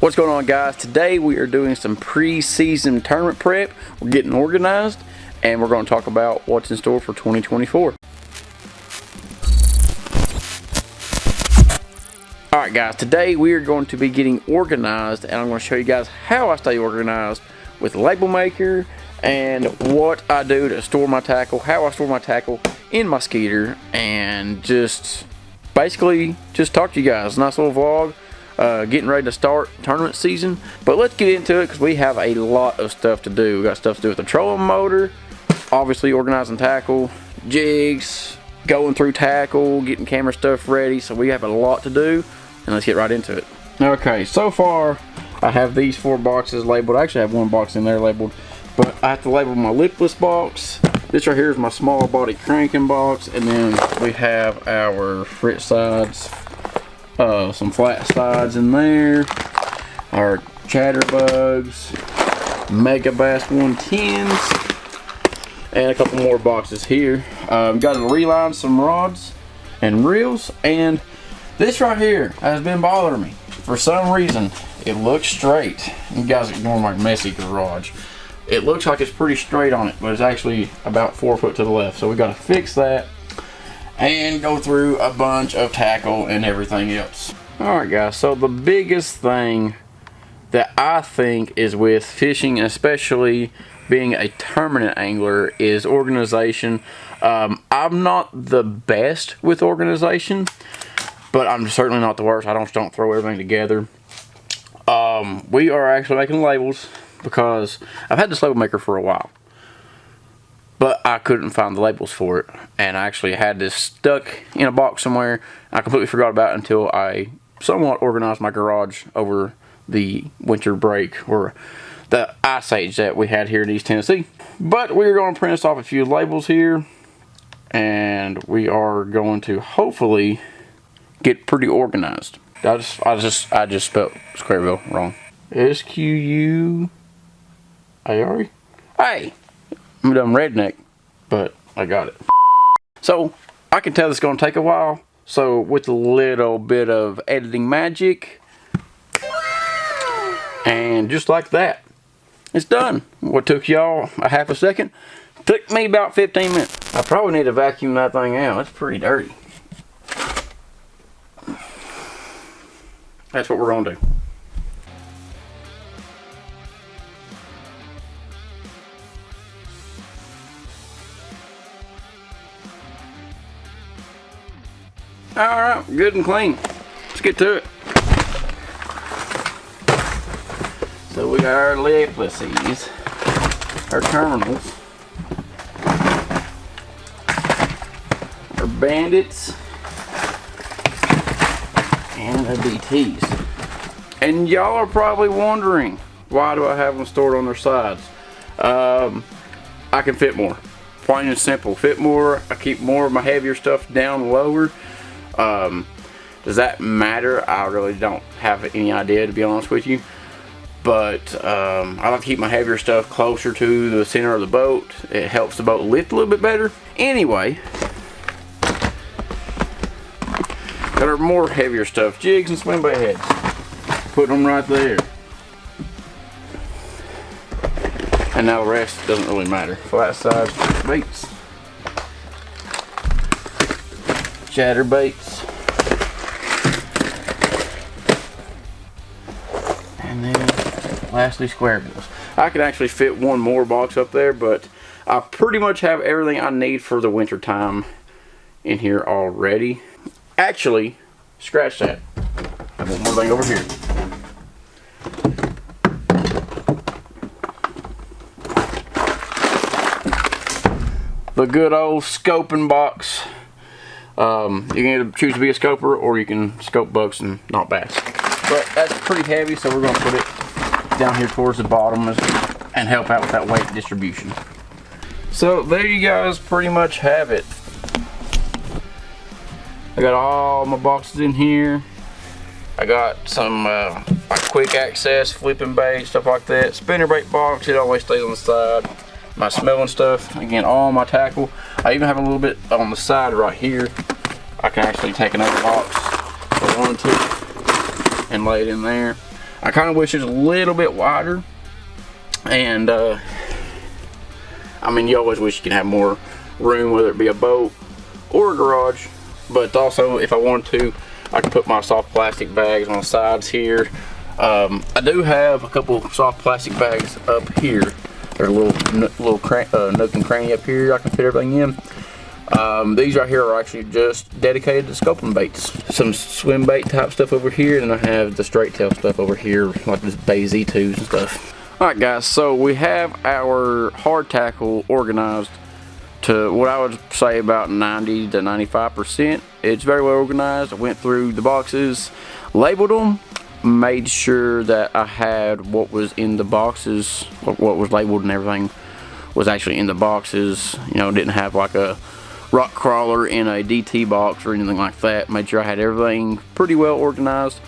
What's going on, guys? Today we are doing some pre-season tournament prep. We're getting organized and we're going to talk about what's in store for 2024. Alright guys, today we are going to be getting organized and I'm going to show you guys how I stay organized with Label Maker and what I do to store my tackle, how I store my tackle in my Skeeter, and just basically just talk to you guys. Nice little vlog. Getting ready to start tournament season, but let's get into it because we have a lot of stuff to do. We got stuff to do with the trolling motor, obviously organizing tackle, jigs, going through tackle, getting camera stuff ready. So we have a lot to do, and let's get right into it. Okay, so far I have these 4 boxes labeled. I actually have 1 box in there labeled, but I have to label my lipless box. This right here is my small body cranking box, and then we have our fritz sides. Some flat sides in there, our chatterbugs, mega bass 110s, and a couple more boxes here. Got to reline some rods and reels, and this right here has been bothering me for some reason. It looks straight. You guys ignore my messy garage. It looks like it's pretty straight on it, but it's actually about 4 foot to the left, so we got to fix that and go through a bunch of tackle and everything else. Alright guys, so the biggest thing that I think is with fishing, especially being a tournament angler, is organization. I'm not the best with organization, but I'm certainly not the worst. I don't throw everything together. We are actually making labels because I've had this label maker for a while, but I couldn't find the labels for it, and I actually had this stuck in a box somewhere. I completely forgot about it until I somewhat organized my garage over the winter break, or the ice age that we had here in East Tennessee. But we're going to print us off a few labels here, and we are going to hopefully get pretty organized. I just spelled Squareville wrong. S-Q-U-A-R-E. Hey! I'm a dumb redneck, but I got it. So I can tell this is going to take a while, so with a little bit of editing magic, and just like that, it's done. What took y'all a half a second took me about 15 minutes. I probably need to vacuum that thing out. It's pretty dirty. That's what we're going to do. Alright, good and clean. Let's get to it. So we got our liplesses, our terminals, our bandits, and our DTs. And y'all are probably wondering, why do I have them stored on their sides? I can fit more. Plain and simple. Fit more. I keep more of my heavier stuff down lower. Does that matter? I really don't have any idea, to be honest with you, but I like to keep my heavier stuff closer to the center of the boat. It helps the boat lift a little bit better. Anyway, got our more heavier stuff, jigs and swim bait heads, putting them right there, and now the rest doesn't really matter. Flat sides baits, chatterbaits, and then lastly Squarebills. I could actually fit 1 more box up there, but I pretty much have everything I need for the winter time in here already. Actually, scratch that. I have 1 more thing over here. The good old scoping box. You can either choose to be a scoper, or you can scope bucks and not bass. But that's pretty heavy, so we're going to put it down here towards the bottom and help out with that weight distribution. So there you guys pretty much have it. I got all my boxes in here. I got some quick access, flipping bait, stuff like that. Spinnerbait box, it always stays on the side. My smelling stuff, again, all my tackle. I even have a little bit on the side right here. I can actually take another box if I wanted to and lay it in there. I kind of wish it was a little bit wider, and I mean, you always wish you could have more room, whether it be a boat or a garage. But also, if I wanted to, I could put my soft plastic bags on the sides here. I do have a couple soft plastic bags up here. There's a little nook and cranny up here I can fit everything in. These right here are actually just dedicated to scoping baits. Some swim bait type stuff over here, and I have the straight tail stuff over here, like this Bay Z2s and stuff. Alright guys, so we have our hard tackle organized to what I would say about 90 to 95%. It's very well organized. I went through the boxes, labeled them, made sure that I had what was in the boxes, what was labeled and everything was actually in the boxes. You know, didn't have like a rock crawler in a DT box or anything like that. Made sure I had everything pretty well organized.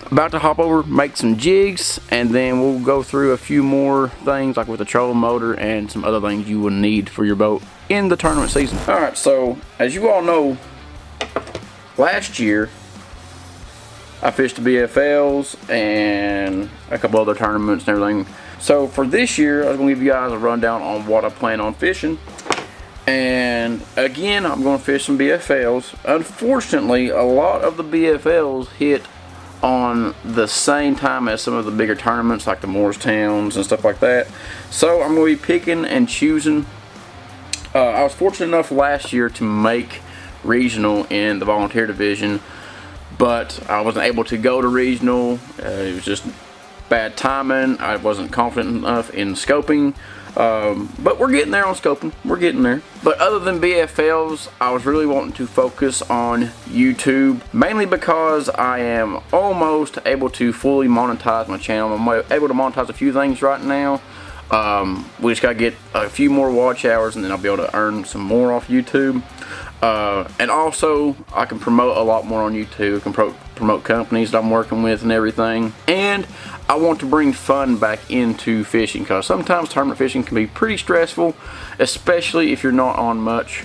About to hop over, make some jigs, and then we'll go through a few more things like with the trolling motor and some other things you will need for your boat in the tournament season. Alright, so as you all know, last year I fished the BFLs and a couple other tournaments and everything. So for this year, I was going to give you guys a rundown on what I plan on fishing. And again, I'm going to fish some BFLs. Unfortunately, a lot of the BFLs hit on the same time as some of the bigger tournaments like the Morristowns and stuff like that. So I'm going to be picking and choosing. I was fortunate enough last year to make regional in the volunteer division, but I wasn't able to go to regional. It was just bad timing. I wasn't confident enough in scoping. But we're getting there on scoping. We're getting there. But other than BFLs, I was really wanting to focus on YouTube, mainly because I am almost able to fully monetize my channel. I'm able to monetize a few things right now. We just gotta get a few more watch hours, and then I'll be able to earn some more off YouTube. And also, I can promote a lot more on YouTube. I can promote companies that I'm working with and everything. And I want to bring fun back into fishing, because sometimes tournament fishing can be pretty stressful, especially if you're not on much.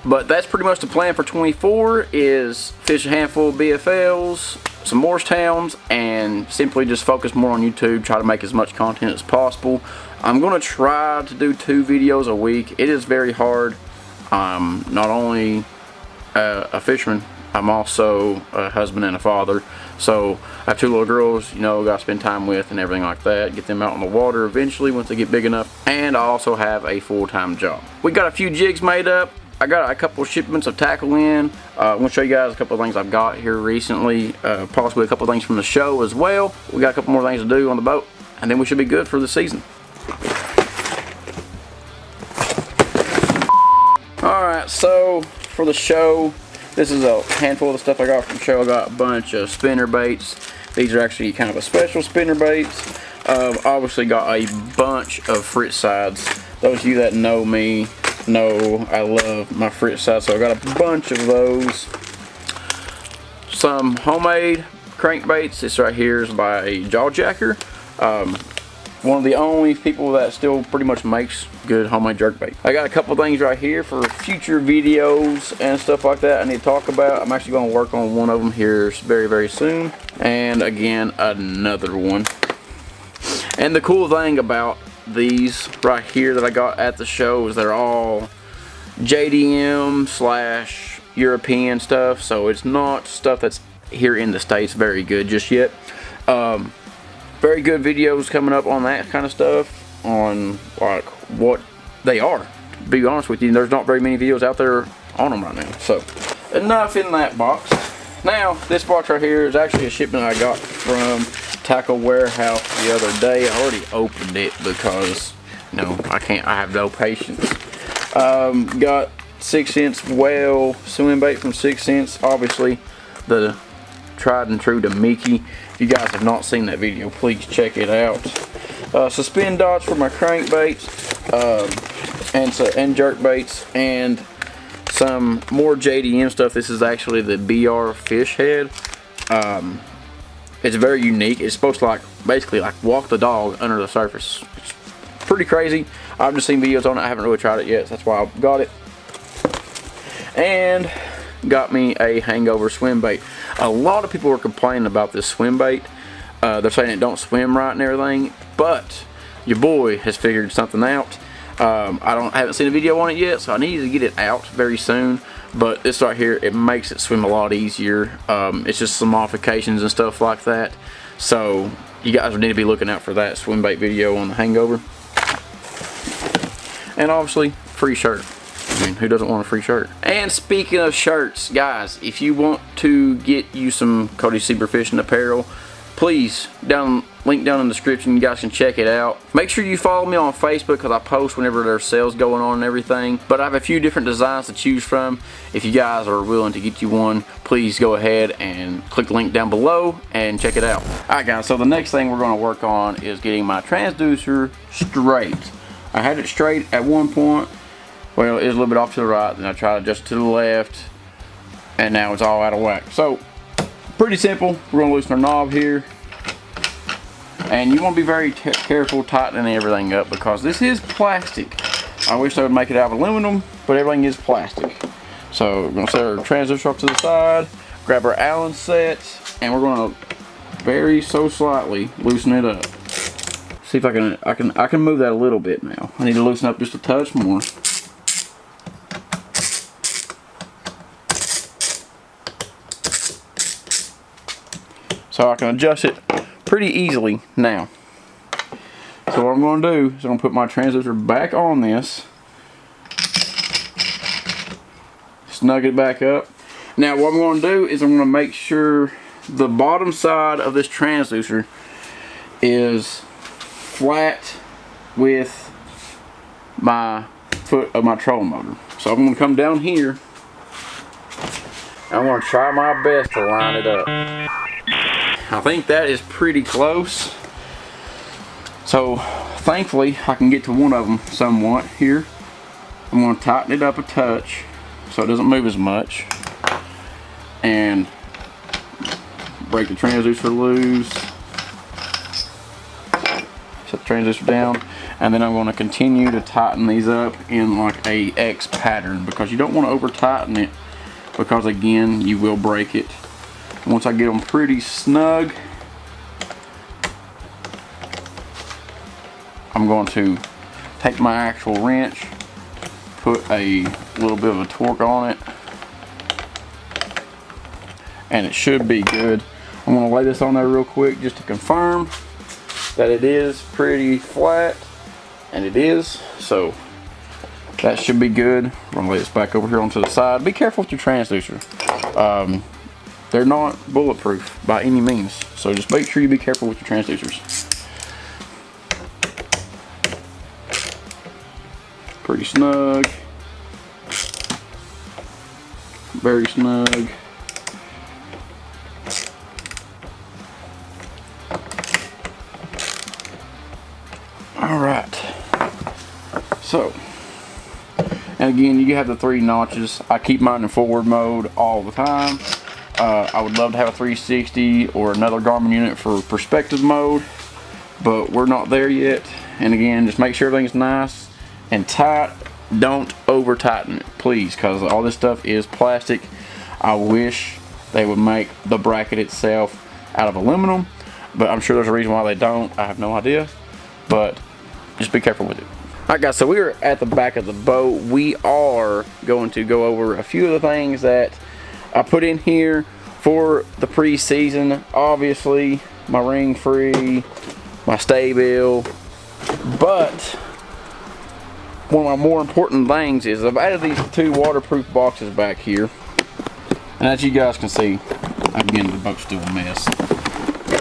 But that's pretty much the plan for 24, is fish a handful of BFLs, some Morristowns, and simply just focus more on YouTube, try to make as much content as possible. I'm going to try to do 2 videos a week. It is very hard. I'm not only a fisherman, I'm also a husband and a father. So I have 2 little girls, you know, gotta spend time with and everything like that. Get them out on the water eventually once they get big enough. And I also have a full-time job. We got a few jigs made up. I got a couple of shipments of tackle in. I'm gonna show you guys a couple of things I've got here recently. Possibly a couple of things from the show as well. We got a couple more things to do on the boat, and then we should be good for the season. Alright, so for the show, this is a handful of the stuff I got from the show. I got a bunch of spinner baits. These are actually kind of a special spinner baits. Obviously got a bunch of fritz sides. Those of you that know me know I love my fritz sides, so I got a bunch of those. Some homemade crankbaits. This right here is by a Jawjacker. One of the only people that still pretty much makes good homemade jerkbait. I got a couple things right here for future videos and stuff like that I need to talk about. I'm actually going to work on one of them here very, very soon. And again, another one. And the cool thing about these right here that I got at the show is they're all JDM / European stuff. So it's not stuff that's here in the States very good just yet. Very good videos coming up on that kind of stuff, on like what they are. To be honest with you, there's not very many videos out there on them right now. So enough in that box. Now this box right here is actually a shipment I got from Tackle Warehouse the other day. I already opened it because, you know, I have no patience. Got 6 cents whale swim bait from 6 cents. Obviously the tried and true to Mickey. If you guys have not seen that video, please check it out. Suspend dots for my crankbaits, and jerk baits, and some more JDM stuff. This is actually the BR fish head. It's very unique. It's supposed to basically walk the dog under the surface. It's pretty crazy. I've just seen videos on it. I haven't really tried it yet, so that's why I got it. And got me a hangover swim bait. A lot of people are complaining about this swim bait. They're saying it don't swim right and everything, but your boy has figured something out. I haven't seen a video on it yet, so I need to get it out very soon. But this right here, it makes it swim a lot easier. It's just some modifications and stuff like that. So you guys need to be looking out for that swim bait video on the Hangover. And obviously, free shirt. I mean, who doesn't want a free shirt? And speaking of shirts, guys, if you want to get you some Cody Seaber Fishing apparel, please, link down in the description, you guys can check it out. Make sure you follow me on Facebook because I post whenever there's sales going on and everything. But I have a few different designs to choose from. If you guys are willing to get you one, please go ahead and click the link down below and check it out. Alright guys, so the next thing we're going to work on is getting my transducer straight. I had it straight at one point. Well, it was a little bit off to the right, then I tried to adjust it to the left, and now it's all out of whack. So, pretty simple. We're going to loosen our knob here. And you want to be very careful tightening everything up because this is plastic. I wish they would make it out of aluminum, but everything is plastic. So we're going to set our transducer off to the side, grab our Allen set, and we're going to very slightly loosen it up. See if I can move that a little bit now. I need to loosen up just a touch more. So I can adjust it pretty easily now. So what I'm going to do is I'm going to put my transducer back on this, snug it back up. Now what I'm going to do is I'm going to make sure the bottom side of this transducer is flat with my foot of my trolling motor. So I'm going to come down here and I'm going to try my best to line it up. I think that is pretty close. So thankfully I can get to one of them somewhat here. I'm going to tighten it up a touch so it doesn't move as much and break the transducer loose. Set the transducer down, and then I'm going to continue to tighten these up in like a X pattern because you don't want to over tighten it because again you will break it. Once I get them pretty snug, I'm going to take my actual wrench, put a little bit of a torque on it, and it should be good. I'm going to lay this on there real quick just to confirm that it is pretty flat, and it is, so that should be good. I'm going to lay this back over here onto the side. Be careful with your transducer. They're not bulletproof by any means, so just make sure you be careful with your transducers. Pretty snug. Very snug. Alright. So, and again, you have the 3 notches. I keep mine in forward mode all the time. I would love to have a 360 or another Garmin unit for perspective mode, but we're not there yet. And again, just make sure everything's nice and tight. Don't over tighten it, please, because all this stuff is plastic. I wish they would make the bracket itself out of aluminum, but I'm sure there's a reason why they don't. I have no idea, but just be careful with it. Alright guys, so we are at the back of the boat. We are going to go over a few of the things that I put in here for the pre-season. Obviously, my ring free, my stay bill, but one of my more important things is I've added these 2 waterproof boxes back here. And as you guys can see, again, the boat's still a mess.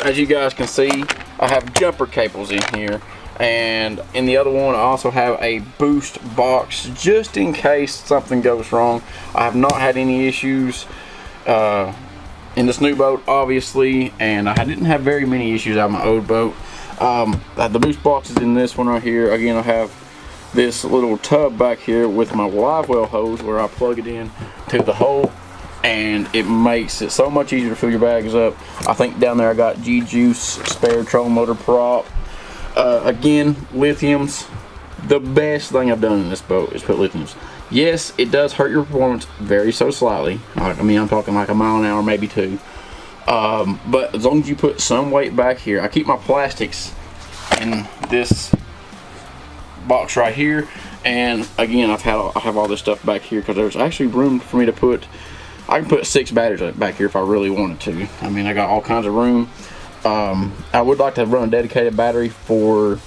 As you guys can see, I have jumper cables in here. And in the other one, I also have a boost box just in case something goes wrong. I have not had any issues in this new boat, obviously, and I didn't have very many issues out of my old boat. The boost box is in this one right here. Again, I have this little tub back here with my live well hose where I plug it in to the hole, and it makes it so much easier to fill your bags up. I think down there I got G-Juice spare trolling motor prop. Again, lithiums. The best thing I've done in this boat is put lithiums. Yes, it does hurt your performance very so slightly. I mean, I'm talking like a mile an hour, maybe 2. But as long as you put some weight back here, I keep my plastics in this box right here, and again I have all this stuff back here because there's actually room for me to put. I can put 6 batteries back here if I really wanted to. I mean, I got all kinds of room. I would like to run a dedicated battery for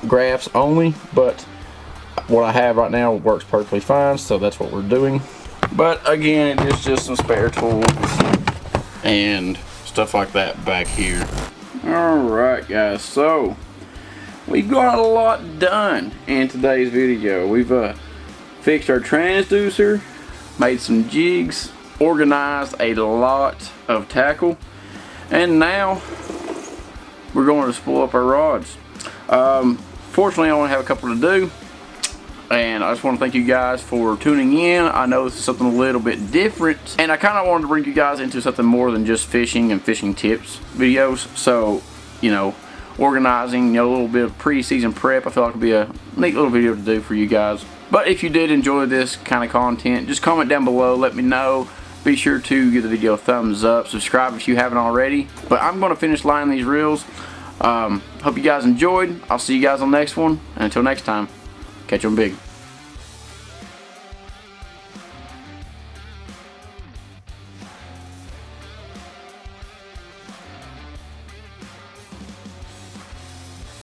graphs only, but what I have right now works perfectly fine, so that's what we're doing. But again, it's just some spare tools and stuff like that back here. Alright guys, so we've got a lot done in today's video. We've fixed our transducer, made some jigs, organized a lot of tackle, and now we're going to spool up our rods. Fortunately I only have a couple to do, and I just want to thank you guys for tuning in. I know this is something a little bit different, and I kind of wanted to bring you guys into something more than just fishing and fishing tips videos. So, you know, organizing, you know, a little bit of pre-season prep, I feel like it'd be a neat little video to do for you guys. But if you did enjoy this kind of content, just comment down below, let me know. Be sure to give the video a thumbs up, subscribe if you haven't already. But I'm going to finish lining these reels. Hope you guys enjoyed. I'll see you guys on the next one, and until next time, catch 'em big.